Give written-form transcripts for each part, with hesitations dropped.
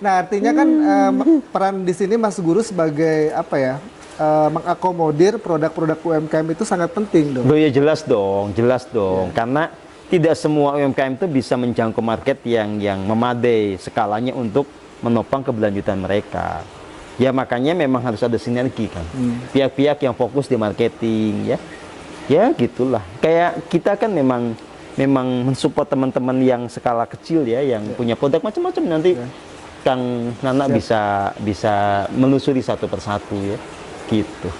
Nah, artinya kan peran di sini Mas Guru sebagai apa ya? Mengakomodir produk-produk UMKM itu sangat penting dong. Oh ya jelas dong, jelas dong. Karena tidak semua UMKM itu bisa menjangkau market yang memadai skalanya untuk menopang keberlanjutan mereka. Ya makanya memang harus ada sinergi kan. Pihak-pihak yang fokus di marketing ya. Ya gitulah. Kayak kita kan memang mensupport teman-teman yang skala kecil ya, yang punya produk macam-macam nanti. Kang Nana bisa menelusuri satu persatu ya. Gitu.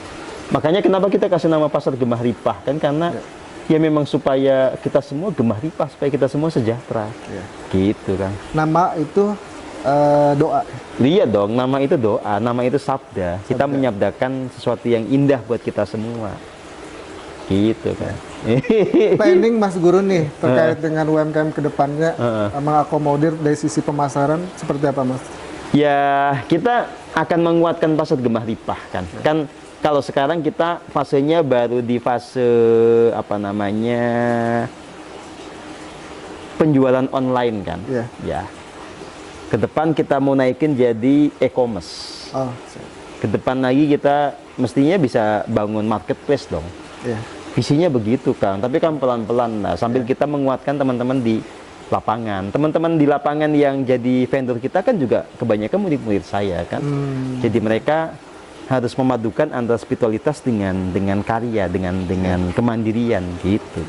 Makanya kenapa kita kasih nama pasar Gemah Ripah kan, karena ya memang supaya kita semua gemah ripah, supaya kita semua sejahtera. Gitu kan. Nama itu doa. Iya dong, nama itu doa, nama itu sabda. Kita menyabdakan sesuatu yang indah buat kita semua. Gitu kan. Planning Mas Guru nih terkait dengan UMKM kedepannya mengakomodir dari sisi pemasaran seperti apa Mas? Ya kita akan menguatkan pasar Gemah Ripah kan. Kan kalau sekarang kita fasenya baru di fase apa namanya penjualan online kan. Ya. Ke depan kita mau naikin jadi e-commerce. Ke depan lagi kita mestinya bisa bangun marketplace dong. Visinya begitu Kang, tapi kan pelan-pelan lah sambil kita menguatkan teman-teman di lapangan. Teman-teman di lapangan yang jadi vendor kita kan juga kebanyakan murid-murid saya kan. Jadi mereka harus memadukan antara spiritualitas dengan karya, dengan kemandirian gitu.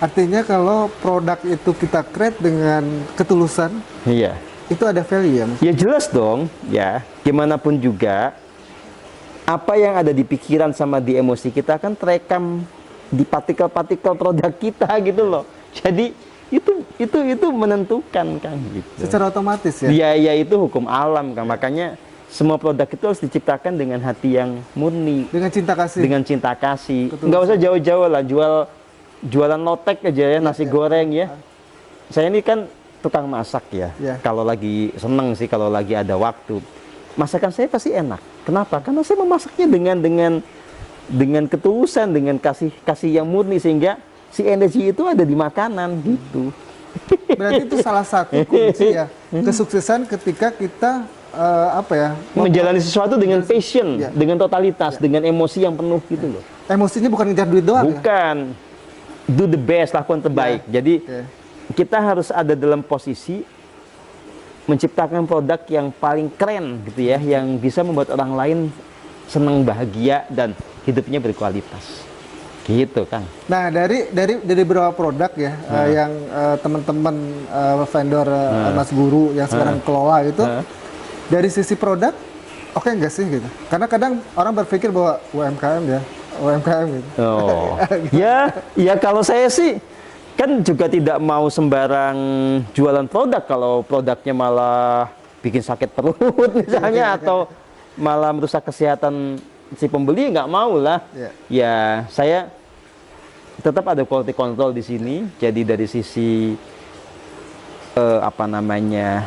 Artinya kalau produk itu kita create dengan ketulusan, iya. Itu ada value ya Mas? Ya jelas dong, ya. Gimana pun juga apa yang ada di pikiran sama di emosi kita kan terekam di partikel-partikel produk kita gitu loh. Jadi itu menentukan kan gitu. Secara otomatis ya? Iya itu hukum alam kan. Makanya semua produk itu harus diciptakan dengan hati yang murni. Dengan cinta kasih. Dengan cinta kasih. Nggak usah jauh-jauh lah, jualan lotek aja ya, nasi goreng ya. Saya ini kan tukang masak ya. Kalau lagi seneng sih, kalau lagi ada waktu, masakan saya pasti enak. Kenapa? Karena saya memasaknya dengan ketulusan, dengan kasih yang murni, sehingga si energi itu ada di makanan gitu. Berarti itu salah satu kunci ya kesuksesan ketika kita menjalani sesuatu dengan passion, dengan totalitas, dengan emosi yang penuh gitu loh. Emosinya bukan ngejar duit doang. Bukan. Do the best, lakukan terbaik. Jadi kita harus ada dalam posisi menciptakan produk yang paling keren gitu ya, yang bisa membuat orang lain senang, bahagia, dan hidupnya berkualitas. Gitu kan. Nah dari beberapa produk ya yang teman-teman vendor Mas Guru yang sekarang kelola itu, dari sisi produk oke nggak sih gitu? Karena kadang orang berpikir bahwa UMKM gitu. Ya kalau saya sih kan juga tidak mau sembarang jualan produk kalau produknya malah bikin sakit perut misalnya, atau malah merusak kesehatan si pembeli, nggak mau lah. Ya saya tetap ada quality control di sini. Jadi dari sisi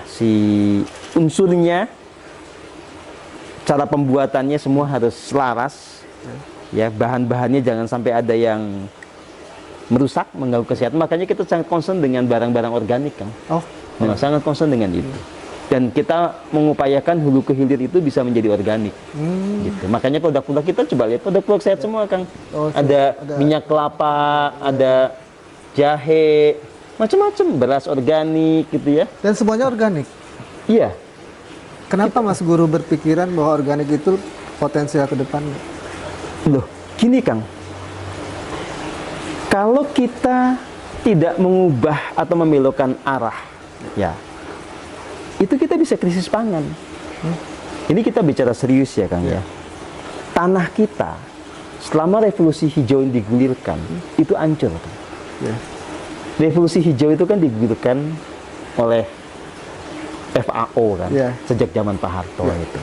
si unsurnya, cara pembuatannya semua harus selaras. Ya bahan-bahannya jangan sampai ada yang merusak, mengganggu kesehatan. Makanya kita sangat concern dengan barang-barang organik kan. Sangat concern dengan itu. Dan kita mengupayakan hulu ke hilir itu bisa menjadi organik. Gitu. Makanya produk-produk kita coba lihat, produk-produk sehat semua Kang. Ada minyak kelapa, ada jahe, macam-macam, beras organik gitu ya. Dan semuanya organik? Iya. Kenapa Mas Guru berpikiran bahwa organik itu potensial ke depannya? Loh, gini Kang. Kalau kita tidak mengubah atau membelokkan arah, ya, itu kita bisa krisis pangan. Ini kita bicara serius ya Kang ya. Tanah kita selama revolusi hijau ini digulirkan itu hancur kan? Revolusi hijau itu kan digulirkan oleh FAO kan, sejak zaman Pak Harto itu.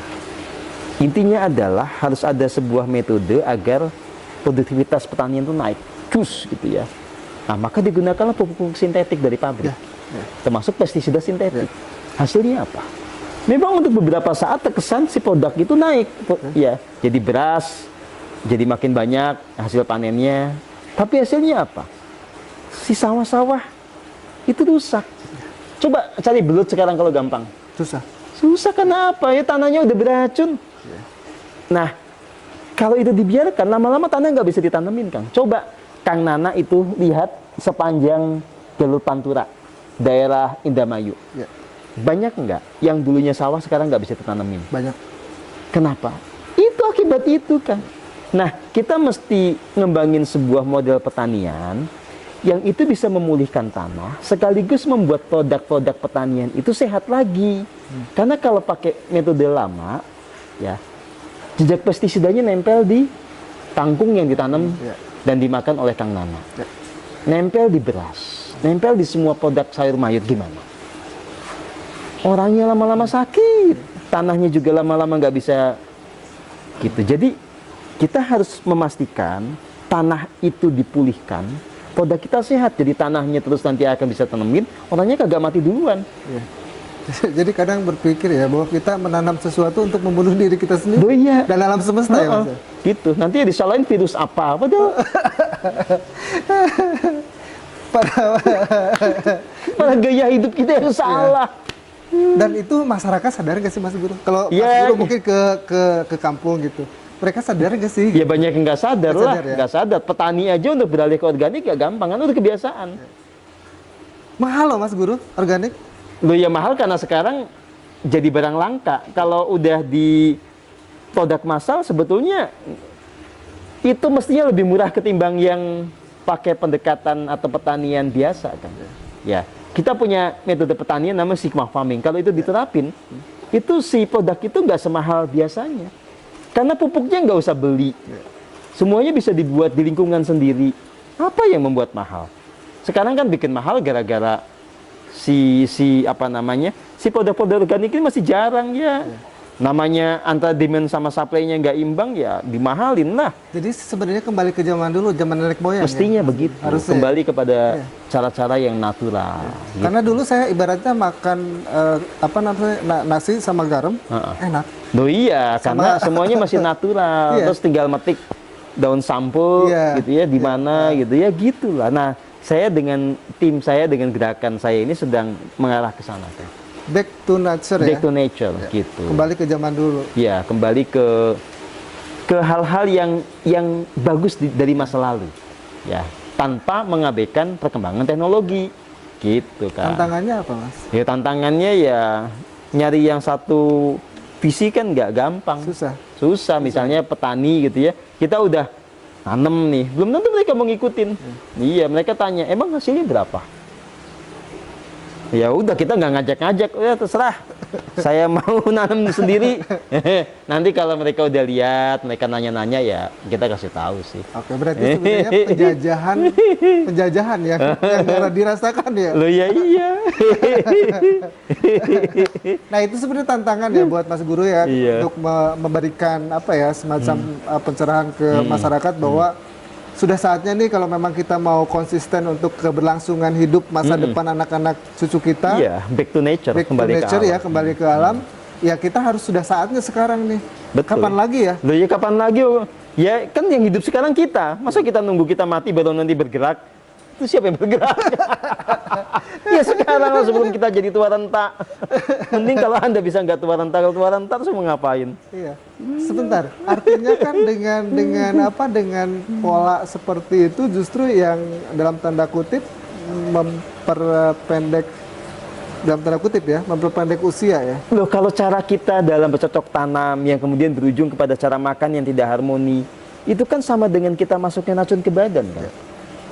Intinya adalah harus ada sebuah metode agar produktivitas pertanian itu naik terus gitu ya. Nah maka digunakanlah pupuk sintetik dari pabrik, termasuk pestisida sintetik. Hasilnya apa? Memang untuk beberapa saat terkesan si produk itu naik, ya. Jadi beras, jadi makin banyak hasil panennya. Tapi hasilnya apa? Si sawah-sawah itu rusak. Coba cari belut sekarang kalau gampang. Susah. Susah kenapa? Ya tanahnya udah beracun. Nah, kalau itu dibiarkan, lama-lama tanah nggak bisa ditanemin, Kang. Coba Kang Nana itu lihat sepanjang jalur Pantura, daerah Indramayu. Ya. Banyak nggak yang dulunya sawah sekarang nggak bisa ditanemin? Banyak. Kenapa? Itu akibat itu, Kang. Nah, kita mesti ngembangin sebuah model pertanian yang itu bisa memulihkan tanah, sekaligus membuat produk-produk pertanian itu sehat lagi. Karena kalau pakai metode lama, ya, jejak pestisidanya nempel di kangkung yang ditanam dan dimakan oleh Kang Nana. Nempel di beras, nempel di semua produk sayur mayur, gimana? Orangnya lama-lama sakit, tanahnya juga lama-lama nggak bisa gitu. Jadi kita harus memastikan tanah itu dipulihkan, produk kita sehat, jadi tanahnya terus nanti akan bisa tanemin, orangnya kagak mati duluan. Ya. Jadi kadang berpikir ya bahwa kita menanam sesuatu untuk membunuh diri kita sendiri Oh iya. dan alam semesta ya Mas. Gitu. Nanti disalahin virus apa? Padahal malah gaya hidup kita yang salah. Dan itu masyarakat sadar nggak sih Mas Guru? Kalau Mas Ya. Guru mungkin ke kampung gitu, mereka sadar nggak sih? Ya banyak yang nggak sadar Nggak lah, sadar ya? nggak sadar. Petani aja untuk beralih ke organik ya gampang, kan udah kebiasaan. Mahal loh Mas Guru, organik. Loh ya mahal karena sekarang jadi barang langka. Kalau udah di produk massal sebetulnya itu mestinya lebih murah ketimbang yang pakai pendekatan atau pertanian biasa kan. Ya, kita punya metode pertanian namanya Sigma Farming. Kalau itu diterapin, itu si produk itu nggak semahal biasanya. Karena pupuknya nggak usah beli. Semuanya bisa dibuat di lingkungan sendiri. Apa yang membuat mahal? Sekarang kan bikin mahal gara-gara si produk-produk organik ini masih jarang ya. Namanya antara demand sama supply-nya nggak imbang ya dimahalin lah. Jadi sebenarnya kembali ke zaman dulu, zaman nenek moyang. Mestinya ya? begitu. Harusnya. Kembali kepada cara-cara yang natural. Gitu. Karena dulu saya ibaratnya makan nasi sama garam, enak. Loh iya, karena semuanya masih natural. Iya. Terus tinggal metik daun sampul gitu ya, di mana gitu ya, gitulah. Nah, saya dengan tim saya, dengan gerakan saya ini sedang mengarah ke sana kan. Back to nature ya. Back to nature gitu. Kembali ke zaman dulu. Ya, kembali ke hal-hal yang bagus dari masa lalu. Ya, tanpa mengabaikan perkembangan teknologi. Gitu kan. Tantangannya apa, Mas? Ya tantangannya ya nyari yang satu visi kan nggak gampang. Susah. Misalnya petani gitu ya. Kita udah nanam nih, belum tentu mereka mau ngikutin. Iya, mereka tanya, emang hasilnya berapa? Ya udah, kita nggak ngajak-ngajak, ya terserah. Saya mau nanam sendiri. Nanti kalau mereka udah lihat, mereka nanya-nanya ya kita kasih tahu sih. Oke, berarti sebenarnya penjajahan ya yang dirasakan ya. Loh ya iya. Nah itu sebenarnya tantangan ya buat Mas Guru ya Iya. untuk memberikan apa ya semacam pencerahan ke masyarakat bahwa sudah saatnya nih kalau memang kita mau konsisten untuk keberlangsungan hidup masa depan anak-anak cucu kita. Iya, back to nature, Back to kembali nature ke alam. ya, kembali ke alam. Ya kita harus sudah saatnya sekarang nih. Betul. Kapan lagi ya? Loh ya kapan lagi? Ya kan yang hidup sekarang kita. Masa kita nunggu kita mati baru nanti bergerak? Itu siapa yang bergerak? Ya sekarang lah sebelum kita jadi tua renta. Mending kalau Anda bisa nggak tua renta, kalau tua renta terus mau ngapain? Iya. Sebentar. Artinya kan dengan pola seperti itu justru yang dalam tanda kutip memperpendek usia ya. Loh kalau cara kita dalam bercocok tanam yang kemudian berujung kepada cara makan yang tidak harmoni, itu kan sama dengan kita masukin racun ke badan kan?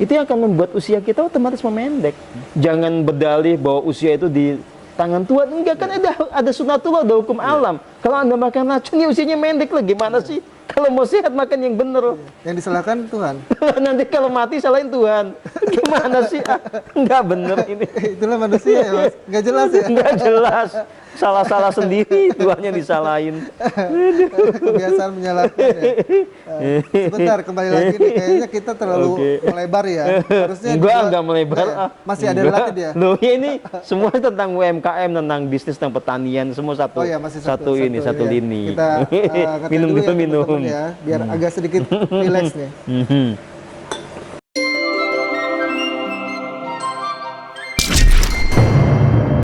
Itu yang akan membuat usia kita otomatis memendek. Jangan berdalih bahwa usia itu di tangan Tuhan. Enggak, kan ada sunatullah, ada hukum alam. Kalau Anda makan racun ya usianya mendek lah. Gimana sih? Kalau mau sehat makan yang bener. Yang disalahkan Tuhan. Nanti kalau mati salahin Tuhan. Gimana sih? Enggak bener ini. Itulah manusia ya Mas. Nggak jelas ya. Enggak jelas. Salah-salah sendiri, Tuhannya disalahin. Kebiasaan menyalahkan ya. Sebentar, kembali lagi nih. Kayaknya kita terlalu melebar ya. Harusnya Enggak melebar. ya? Masih ada Enggak. lagi dia. Loh ini semua tentang UMKM, tentang bisnis, tentang pertanian, semua satu. Oh ya, masih satu ya. lini. Kita ngetes minum dulu dulu ya, minum. teman-teman ya, biar agak sedikit relax nih.